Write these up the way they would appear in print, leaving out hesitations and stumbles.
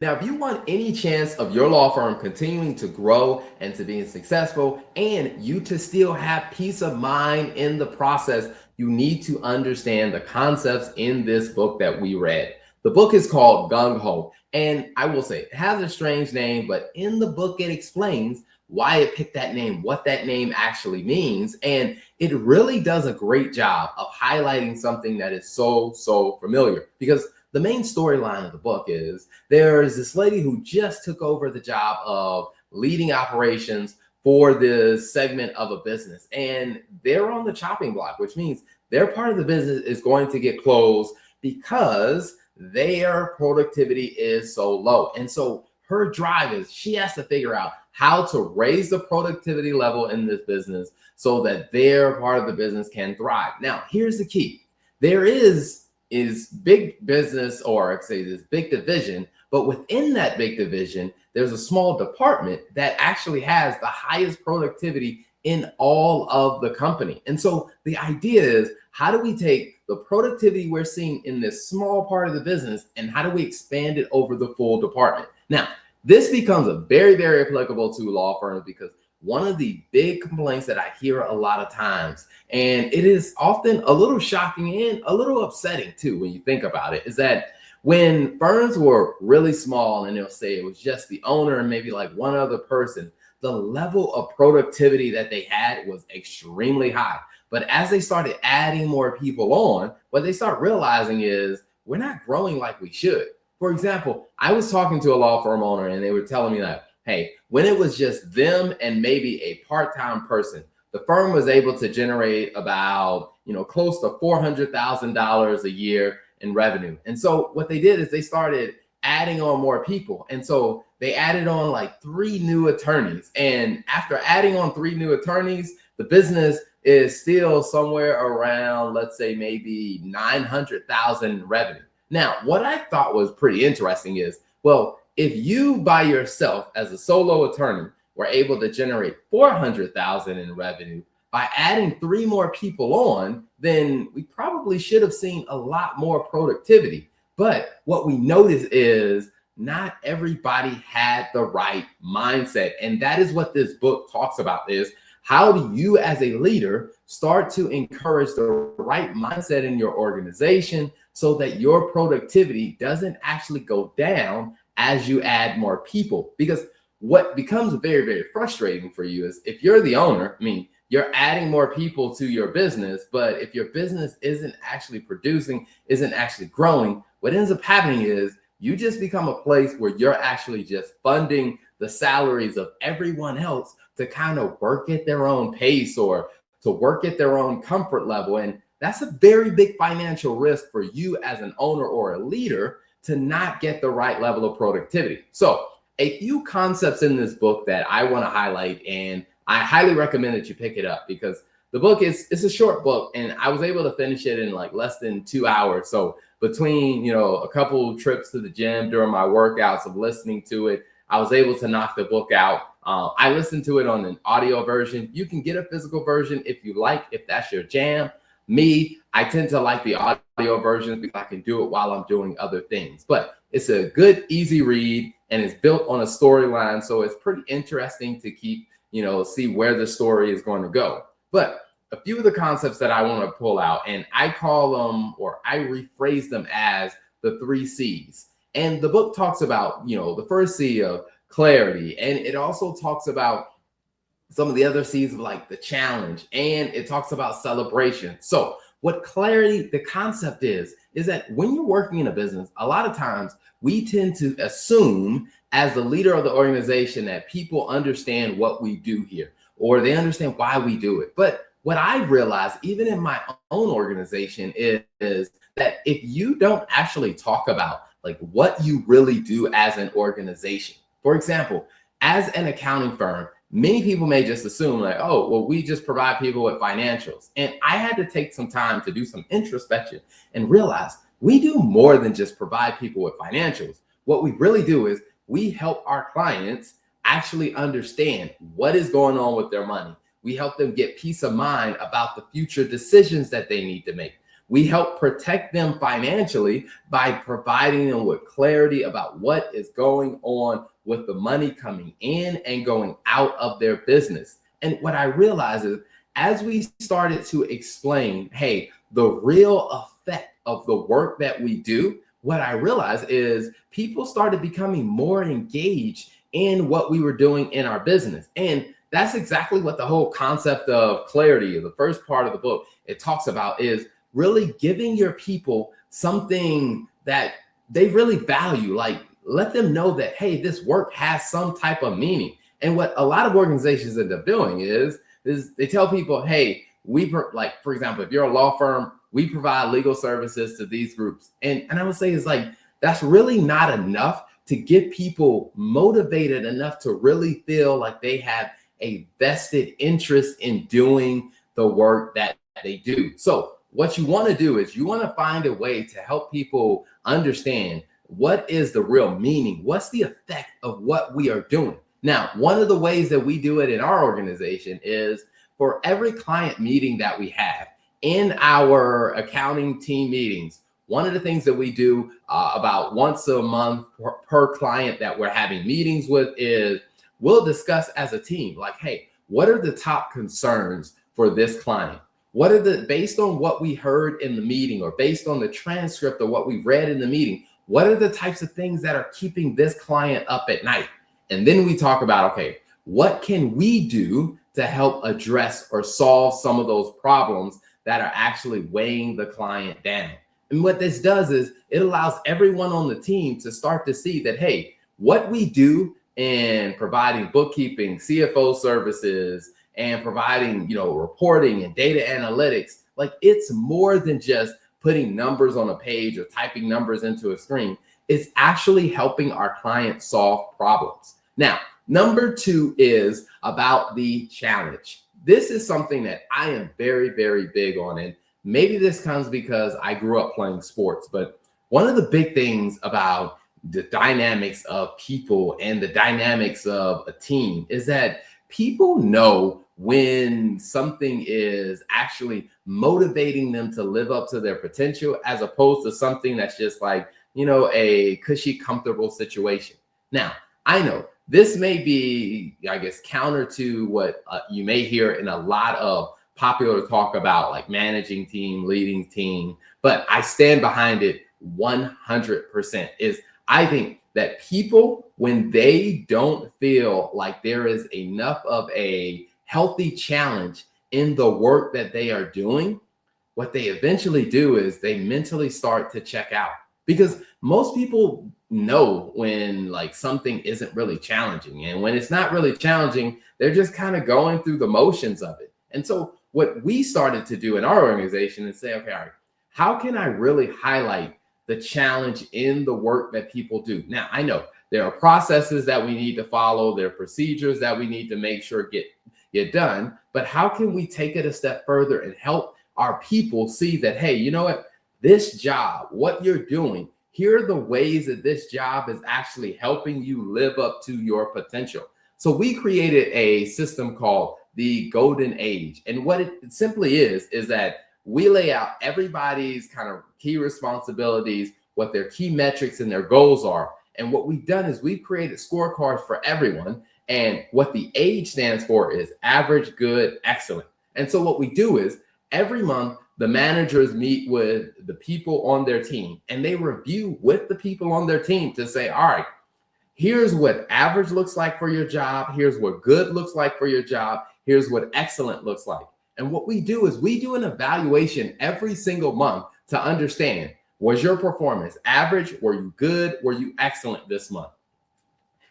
Now, if you want any chance of your law firm continuing to grow and to being successful and you to still have peace of mind in the process, you need to understand the concepts in this book that we read. The book is called Gung Ho. And I will say it has a strange name, but in the book, it explains why it picked that name, what that name actually means. And it really does a great job of highlighting something that is so familiar, because the main storyline of the book is there's this lady who just took over the job of leading operations for this segment of a business, and they're on the chopping block, which means their part of the business is going to get closed because their productivity is so low. And so her drive is she has to figure out how to raise the productivity level in this business so that their part of the business can thrive. Now, here's the key. There is big business, or I'd say this big division, but within that big division, there's a small department that actually has the highest productivity in all of the company. And so the idea is, how do we take the productivity we're seeing in this small part of the business and how do we expand it over the full department? Now, this becomes a very applicable to law firms, because one of the big complaints that I hear a lot of times, and it is often a little shocking and a little upsetting too when you think about it, is that when firms were really small and they'll say it was just the owner and maybe like one other person, the level of productivity that they had was extremely high. But as they started adding more people on, what they start realizing is we're not growing like we should. For example, I was talking to a law firm owner and they were telling me that, hey, when it was just them and maybe a part-time person, the firm was able to generate about, close to $400,000 a year in revenue. And so what they did is they started adding on more people. And so they added on like 3 new attorneys. And after adding on 3 new attorneys, the business is still somewhere around, let's say maybe 900,000 in revenue. Now, what I thought was pretty interesting is, well, if you by yourself as a solo attorney were able to generate 400,000 in revenue, by adding 3 more people on, then we probably should have seen a lot more productivity. But what we notice is not everybody had the right mindset. And that is what this book talks about, is how do you as a leader start to encourage the right mindset in your organization so that your productivity doesn't actually go down as you add more people? Because what becomes very frustrating for you is if you're the owner, you're adding more people to your business, but if your business isn't actually producing, isn't actually growing, what ends up happening is you just become a place where you're actually just funding the salaries of everyone else to kind of work at their own pace or to work at their own comfort level. And that's a very big financial risk for you as an owner or a leader to not get the right level of productivity. So a few concepts in this book that I want to highlight, and I highly recommend that you pick it up because the book it's a short book and I was able to finish it in like less than 2 hours. So between, a couple trips to the gym during my workouts of listening to it, I was able to knock the book out. I listened to it on an audio version. You can get a physical version if you like, if that's your jam. Me, I tend to like the audio versions because I can do it while I'm doing other things. But it's a good, easy read, and it's built on a storyline. So it's pretty interesting to keep, see where the story is going to go. But a few of the concepts that I want to pull out, and I call them, or I rephrase them as the 3 C's. And the book talks about, the first C of clarity. And it also talks about some of the other C's of like the challenge, and it talks about celebration. So what clarity, the concept is that when you're working in a business, a lot of times we tend to assume as the leader of the organization that people understand what we do here, or they understand why we do it. But what I've realized, even in my own organization, is that if you don't actually talk about like what you really do as an organization, for example, as an accounting firm, many people may just assume like, oh, well, we just provide people with financials. And I had to take some time to do some introspection and realize we do more than just provide people with financials. What we really do is we help our clients actually understand what is going on with their money. We help them get peace of mind about the future decisions that they need to make. We help protect them financially by providing them with clarity about what is going on with the money coming in and going out of their business. And what I realized is, as we started to explain, hey, the real effect of the work that we do, what I realized is people started becoming more engaged in what we were doing in our business. And that's exactly what the whole concept of clarity, the first part of the book, it talks about, is really giving your people something that they really value. Like, let them know that, hey, this work has some type of meaning. And what a lot of organizations end up doing is they tell people, hey, like, for example, if you're a law firm, we provide legal services to these groups. And I would say, it's like, that's really not enough to get people motivated enough to really feel like they have a vested interest in doing the work that they do. So what you want to do is you want to find a way to help people understand what is the real meaning, what's the effect of what we are doing. Now, one of the ways that we do it in our organization is, for every client meeting that we have in our accounting team meetings, one of the things that we do about once a month per client that we're having meetings with is we'll discuss as a team, like, hey, what are the top concerns for this client? What are based on what we heard in the meeting, or based on the transcript of what we read in the meeting, what are the types of things that are keeping this client up at night? And then we talk about, okay, what can we do to help address or solve some of those problems that are actually weighing the client down? And what this does is it allows everyone on the team to start to see that, hey, what we do in providing bookkeeping, CFO services, and providing, reporting and data analytics, like, it's more than just putting numbers on a page or typing numbers into a screen. It's actually helping our clients solve problems. Now, number 2 is about the challenge. This is something that I am very, very big on. And maybe this comes because I grew up playing sports, but one of the big things about the dynamics of people and the dynamics of a team is that people know when something is actually motivating them to live up to their potential, as opposed to something that's just like, a cushy, comfortable situation. Now, I know this may be, I guess, counter to what you may hear in a lot of popular talk about, like managing team, leading team, but I stand behind it 100%. Is I think that people, when they don't feel like there is enough of a healthy challenge in the work that they are doing, what they eventually do is they mentally start to check out. Because most people know when, like, something isn't really challenging, and when it's not really challenging, they're just kind of going through the motions of it. And so what we started to do in our organization is say, okay, all right, how can I really highlight the challenge in the work that people do? Now, I know there are processes that we need to follow, there are procedures that we need to make sure get done, but how can we take it a step further and help our people see that, hey, you know what, this job, what you're doing, here are the ways that this job is actually helping you live up to your potential. So we created a system called the Golden Age. And what it simply is that we lay out everybody's kind of key responsibilities, what their key metrics and their goals are. And what we've done is we've created scorecards for everyone. And what the age stands for is average, good, excellent. And so what we do is every month, the managers meet with the people on their team, and they review with the people on their team to say, all right, here's what average looks like for your job. Here's what good looks like for your job. Here's what excellent looks like. And what we do is we do an evaluation every single month to understand, was your performance average? Were you good? Were you excellent this month?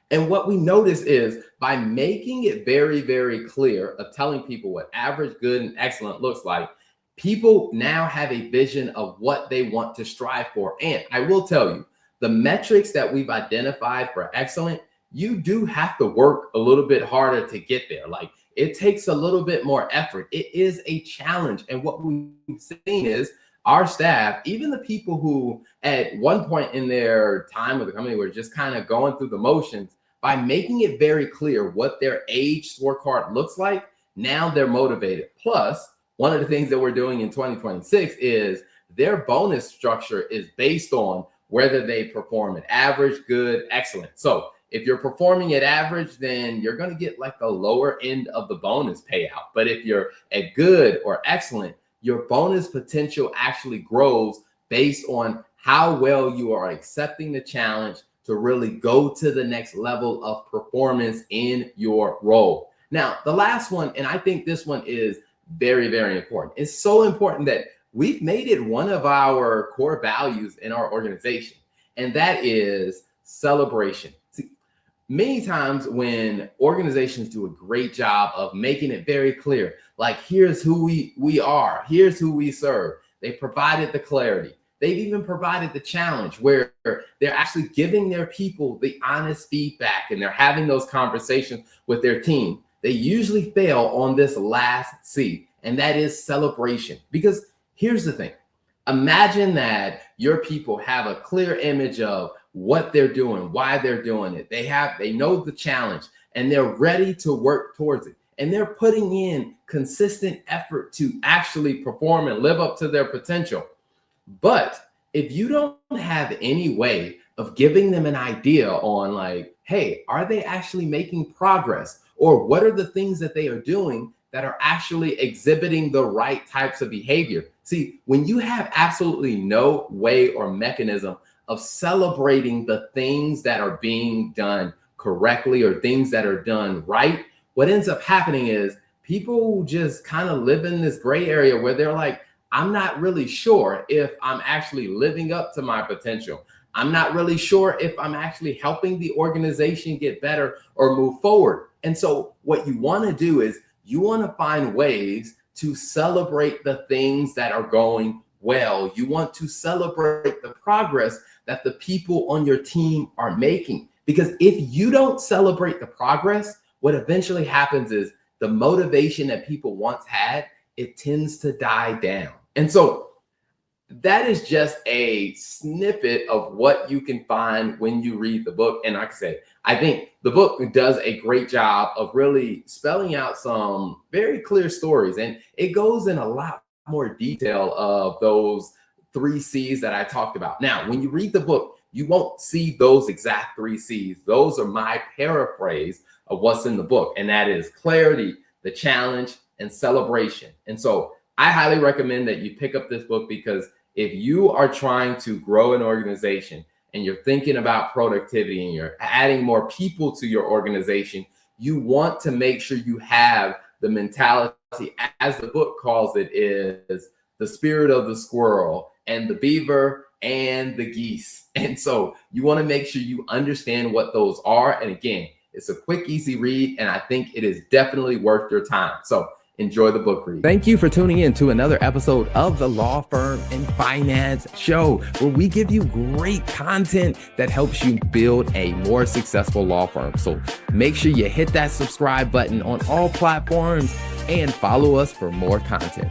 And what we notice is by making it very, very clear of telling people what average, good, and excellent looks like, people now have a vision of what they want to strive for. And I will tell you, the metrics that we've identified for excellent, you do have to work a little bit harder to get there. Like, it takes a little bit more effort. It is a challenge. And what we've seen is our staff, even the people who at one point in their time with the company were just kind of going through the motions, by making it very clear what their age scorecard looks like, now they're motivated. Plus, one of the things that we're doing in 2026 is their bonus structure is based on whether they perform at average, good, excellent. So if you're performing at average, then you're going to get like the lower end of the bonus payout. But if you're at good or excellent, your bonus potential actually grows based on how well you are accepting the challenge to really go to the next level of performance in your role. Now, the last one, and I think this one is very, very important. It's so important that we've made it one of our core values in our organization, and that is celebration. See, many times when organizations do a great job of making it very clear, like here's who we are, here's who we serve. They provided the clarity. They've even provided the challenge where they're actually giving their people the honest feedback and they're having those conversations with their team. They usually fail on this last C, and that is celebration. Because here's the thing. Imagine that your people have a clear image of what they're doing, why they're doing it. They know the challenge and they're ready to work towards it. And they're putting in consistent effort to actually perform and live up to their potential. But if you don't have any way of giving them an idea on like, hey, are they actually making progress? Or what are the things that they are doing that are actually exhibiting the right types of behavior? See, when you have absolutely no way or mechanism of celebrating the things that are being done correctly or things that are done right, what ends up happening is people just kind of live in this gray area where they're like, I'm not really sure if I'm actually living up to my potential. I'm not really sure if I'm actually helping the organization get better or move forward. And so what you want to do is you want to find ways to celebrate the things that are going well. You want to celebrate the progress that the people on your team are making. Because if you don't celebrate the progress, what eventually happens is the motivation that people once had, it tends to die down. And so that is just a snippet of what you can find when you read the book. And like I said, I think the book does a great job of really spelling out some very clear stories. And it goes in a lot more detail of those 3 C's that I talked about. Now, when you read the book, you won't see those exact 3 C's. Those are my paraphrase of what's in the book. And that is clarity, the challenge, and celebration. And so I highly recommend that you pick up this book, because if you are trying to grow an organization and you're thinking about productivity and you're adding more people to your organization, you want to make sure you have the mentality, as the book calls it, is the spirit of the squirrel and the beaver and the geese. And so you want to make sure you understand what those are. And again, it's a quick, easy read, and I think it is definitely worth your time. So enjoy the book read. Thank you for tuning in to another episode of the Law Firm and Finance Show, where we give you great content that helps you build a more successful law firm. So make sure you hit that subscribe button on all platforms and follow us for more content.